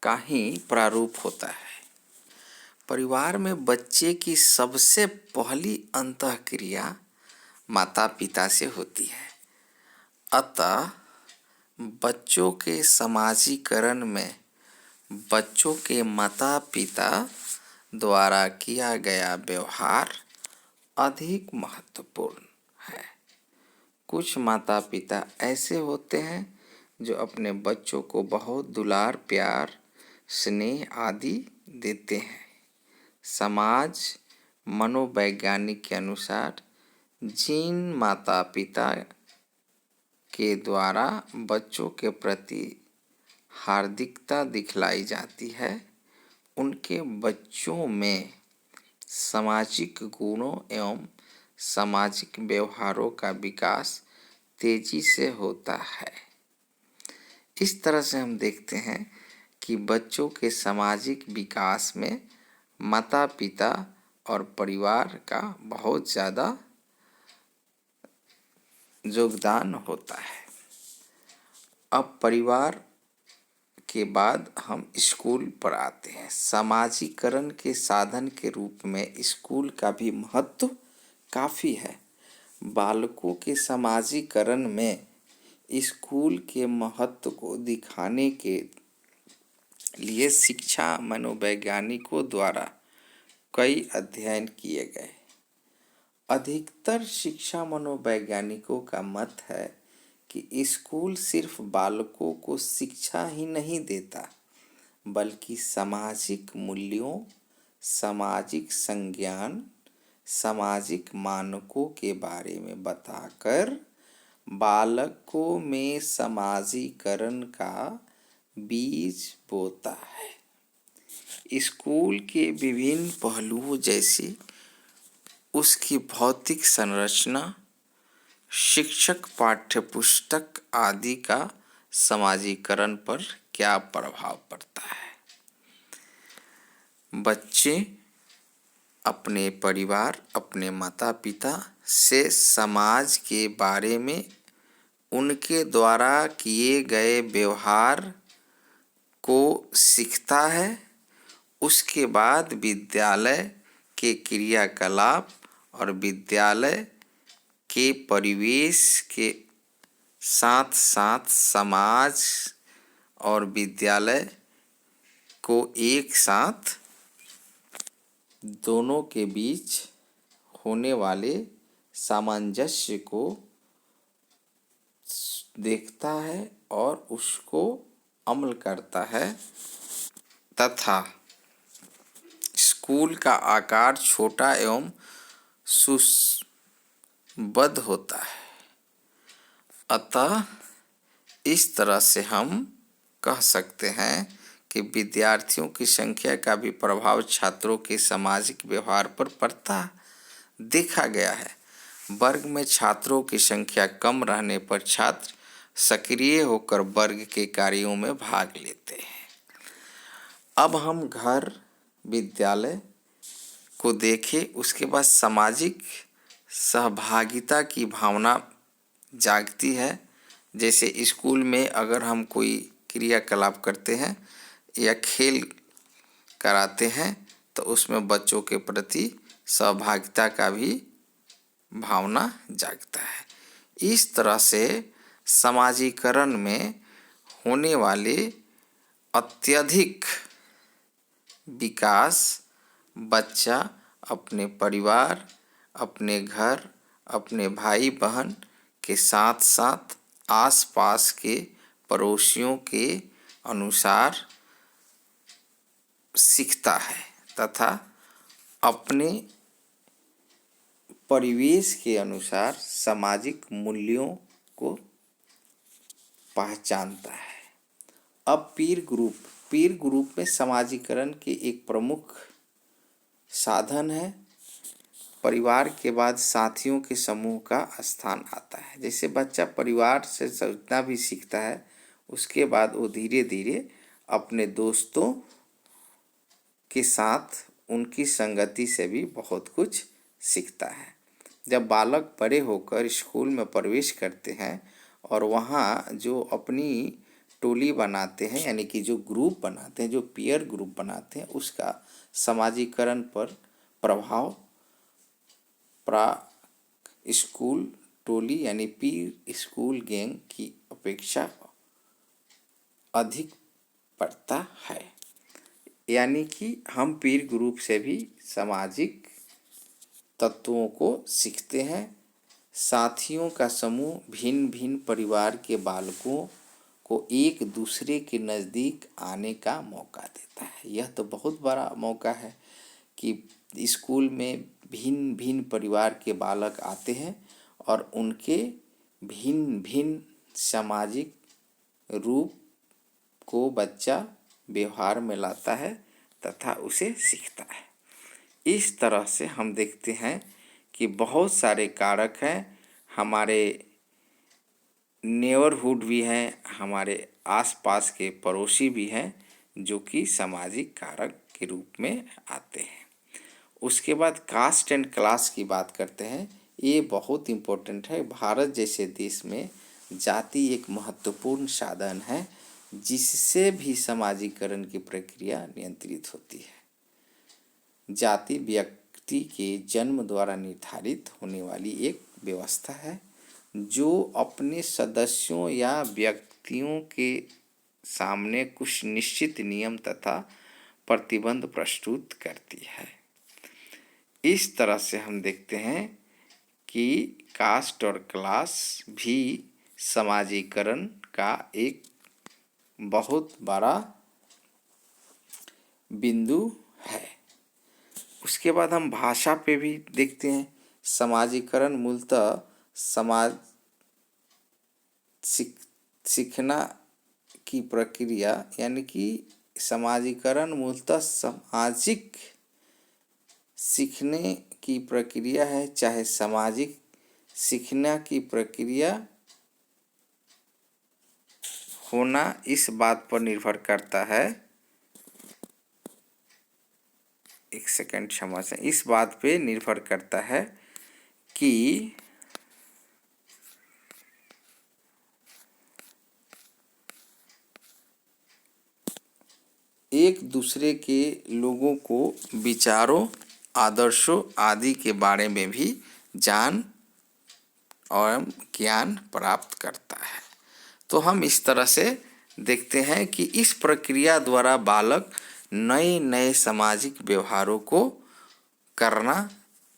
का ही प्रारूप होता है। परिवार में बच्चे की सबसे पहली अंतःक्रिया माता पिता से होती है। अतः बच्चों के समाजीकरण में बच्चों के माता पिता द्वारा किया गया व्यवहार अधिक महत्वपूर्ण है। कुछ माता पिता ऐसे होते हैं जो अपने बच्चों को बहुत दुलार, प्यार, स्नेह आदि देते हैं। समाज मनोवैज्ञानिक के अनुसार जिन माता पिता के द्वारा बच्चों के प्रति हार्दिकता दिखलाई जाती है, उनके बच्चों में सामाजिक गुणों एवं सामाजिक व्यवहारों का विकास तेजी से होता है। इस तरह से हम देखते हैं कि बच्चों के सामाजिक विकास में माता पिता और परिवार का बहुत ज़्यादा योगदान होता है। अब परिवार के बाद हम स्कूल पर आते हैं। समाजीकरण के साधन के रूप में स्कूल का भी महत्व काफ़ी है। बालकों के समाजीकरण में स्कूल के महत्व को दिखाने के लिए शिक्षा मनोवैज्ञानिकों द्वारा कई अध्ययन किए गए। अधिकतर शिक्षा मनोवैज्ञानिकों का मत है कि स्कूल सिर्फ बालकों को शिक्षा ही नहीं देता, बल्कि सामाजिक मूल्यों, सामाजिक संज्ञान, सामाजिक मानकों के बारे में बताकर बालकों में समाजीकरण का बीज बोता है। स्कूल के विभिन्न पहलुओं जैसे उसकी भौतिक संरचना, शिक्षक, पाठ्यपुस्तक आदि का समाजीकरण पर क्या प्रभाव पड़ता है। बच्चे अपने परिवार, अपने माता पिता से समाज के बारे में उनके द्वारा किए गए व्यवहार को सीखता है। उसके बाद विद्यालय के क्रियाकलाप और विद्यालय के परिवेश के साथ साथ समाज और विद्यालय को एक साथ दोनों के बीच होने वाले सामंजस्य को देखता है और उसको अमल करता है तथा स्कूल का आकार छोटा एवं सुसंबद्ध होता है। अतः इस तरह से हम कह सकते हैं कि विद्यार्थियों की संख्या का भी प्रभाव छात्रों के सामाजिक व्यवहार पर पड़ता देखा गया है। वर्ग में छात्रों की संख्या कम रहने पर छात्र सक्रिय होकर वर्ग के कार्यों में भाग लेते हैं। अब हम घर, विद्यालय को देखें, उसके बाद सामाजिक सहभागिता की भावना जागती है। जैसे स्कूल में अगर हम कोई क्रियाकलाप करते हैं या खेल कराते हैं तो उसमें बच्चों के प्रति सहभागिता का भी भावना जागता है। इस तरह से समाजीकरण में होने वाले अत्यधिक विकास बच्चा अपने परिवार, अपने घर, अपने भाई बहन के साथ साथ आसपास के पड़ोसियों के अनुसार सीखता है तथा अपने परिवेश के अनुसार सामाजिक मूल्यों को पहचानता है। अब पीर ग्रुप में समाजीकरण के एक प्रमुख साधन है। परिवार के बाद साथियों के समूह का स्थान आता है। जैसे बच्चा परिवार से जितना भी सीखता है, उसके बाद वो धीरे धीरे अपने दोस्तों के साथ उनकी संगति से भी बहुत कुछ सीखता है। जब बालक बड़े होकर स्कूल में प्रवेश करते हैं और वहाँ जो अपनी टोली बनाते हैं, यानी कि जो ग्रुप बनाते हैं, जो पीयर ग्रुप बनाते हैं, उसका समाजीकरण पर प्रभाव स्कूल टोली यानी पीर स्कूल गैंग की अपेक्षा अधिक पड़ता है। यानी कि हम पीर ग्रुप से भी सामाजिक तत्वों को सीखते हैं। साथियों का समूह भिन्न भिन्न परिवार के बालकों को एक दूसरे के नज़दीक आने का मौका देता है। यह तो बहुत बड़ा मौका है कि स्कूल में भिन्न भिन्न परिवार के बालक आते हैं और उनके भिन्न भिन्न सामाजिक रूप को बच्चा व्यवहार में लाता है तथा उसे सीखता है। इस तरह से हम देखते हैं कि बहुत सारे कारक हैं, हमारे नेबरहुड भी हैं, हमारे आसपास के पड़ोसी भी हैं, जो कि सामाजिक कारक के रूप में आते हैं। उसके बाद कास्ट एंड क्लास की बात करते हैं। ये बहुत इम्पोर्टेंट है। भारत जैसे देश में जाति एक महत्वपूर्ण साधन है, जिससे भी समाजीकरण की प्रक्रिया नियंत्रित होती है। जाति व्यक्ति के जन्म द्वारा निर्धारित होने वाली एक व्यवस्था है, जो अपने सदस्यों या व्यक्तियों के सामने कुछ निश्चित नियम तथा प्रतिबंध प्रस्तुत करती है। इस तरह से हम देखते हैं कि कास्ट और क्लास भी समाजीकरण का एक बहुत बड़ा बिंदु है। उसके बाद हम भाषा पे भी देखते हैं। समाजीकरण मूलतः सीखना की प्रक्रिया, यानी कि समाजीकरण मूलतः सामाजिक सीखने की प्रक्रिया है। चाहे सामाजिक सीखना की प्रक्रिया होना इस बात पर निर्भर करता है, एक सेकंड क्षमा से, इस बात पे निर्भर करता है कि एक दूसरे के लोगों को विचारों, आदर्शों आदि के बारे में भी जान और ज्ञान प्राप्त करता है। तो हम इस तरह से देखते हैं कि इस प्रक्रिया द्वारा बालक नए नए सामाजिक व्यवहारों को करना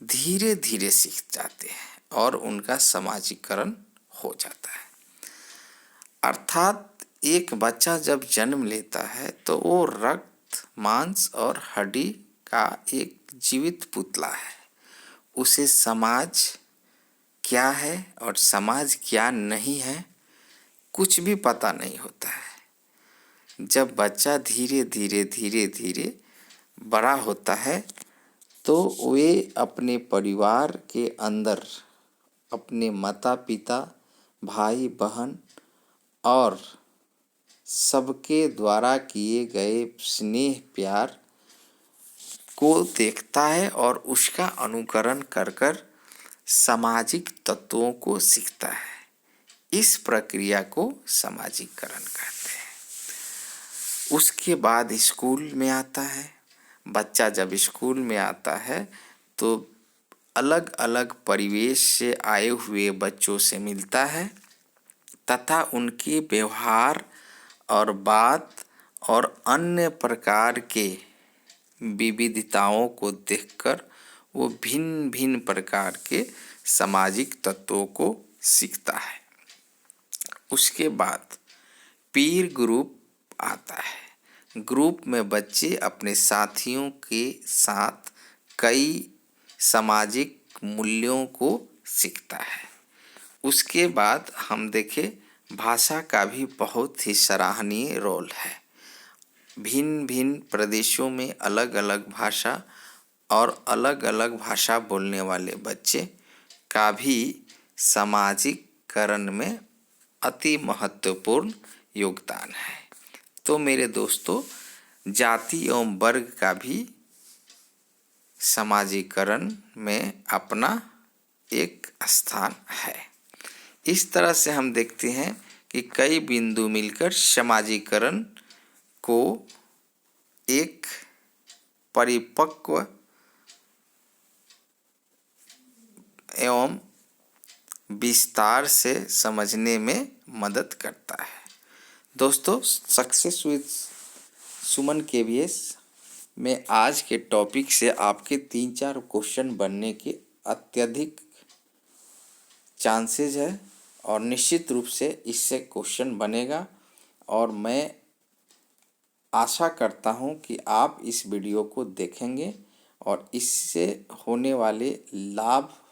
धीरे धीरे सीख जाते हैं और उनका समाजीकरण हो जाता है। अर्थात एक बच्चा जब जन्म लेता है तो वो रक्त, मांस और हड्डी का एक जीवित पुतला है। उसे समाज क्या है और समाज क्या नहीं है कुछ भी पता नहीं होता है। जब बच्चा धीरे धीरे बड़ा होता है तो वे अपने परिवार के अंदर अपने माता पिता, भाई बहन और सबके द्वारा किए गए स्नेह प्यार को देखता है और उसका अनुकरण कर सामाजिक तत्वों को सीखता है। इस प्रक्रिया को समाजीकरण कहते हैं। उसके बाद स्कूल में आता है। बच्चा जब स्कूल में आता है तो अलग अलग परिवेश से आए हुए बच्चों से मिलता है तथा उनके व्यवहार और बात और अन्य प्रकार के विविधताओं को देखकर वो भिन्न भिन्न प्रकार के सामाजिक तत्वों को सीखता है। उसके बाद पीर ग्रुप आता है। ग्रुप में बच्चे अपने साथियों के साथ कई सामाजिक मूल्यों को सीखता है। उसके बाद हम देखें, भाषा का भी बहुत ही सराहनीय रोल है। भिन्न भिन्न प्रदेशों में अलग अलग भाषा और अलग अलग भाषा बोलने वाले बच्चे का भी सामाजिकरण में अति महत्वपूर्ण योगदान है। तो मेरे दोस्तों, जाति एवं वर्ग का भी समाजीकरण में अपना एक स्थान है। इस तरह से हम देखते हैं कि कई बिंदु मिलकर समाजीकरण को एक परिपक्व एवं विस्तार से समझने में मदद करता है। दोस्तों, सक्सेस विद सुमन KVS में आज के टॉपिक से आपके 3-4 क्वेश्चन बनने के अत्यधिक चांसेस है और निश्चित रूप से इससे क्वेश्चन बनेगा और मैं आशा करता हूं कि आप इस वीडियो को देखेंगे और इससे होने वाले लाभ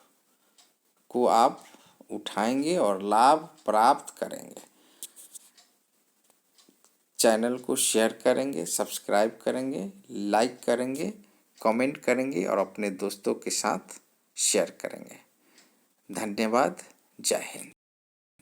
को आप उठाएंगे और लाभ प्राप्त करेंगे। चैनल को शेयर करेंगे, सब्सक्राइब करेंगे, लाइक करेंगे, कमेंट करेंगे और अपने दोस्तों के साथ शेयर करेंगे। धन्यवाद। जय हिंद।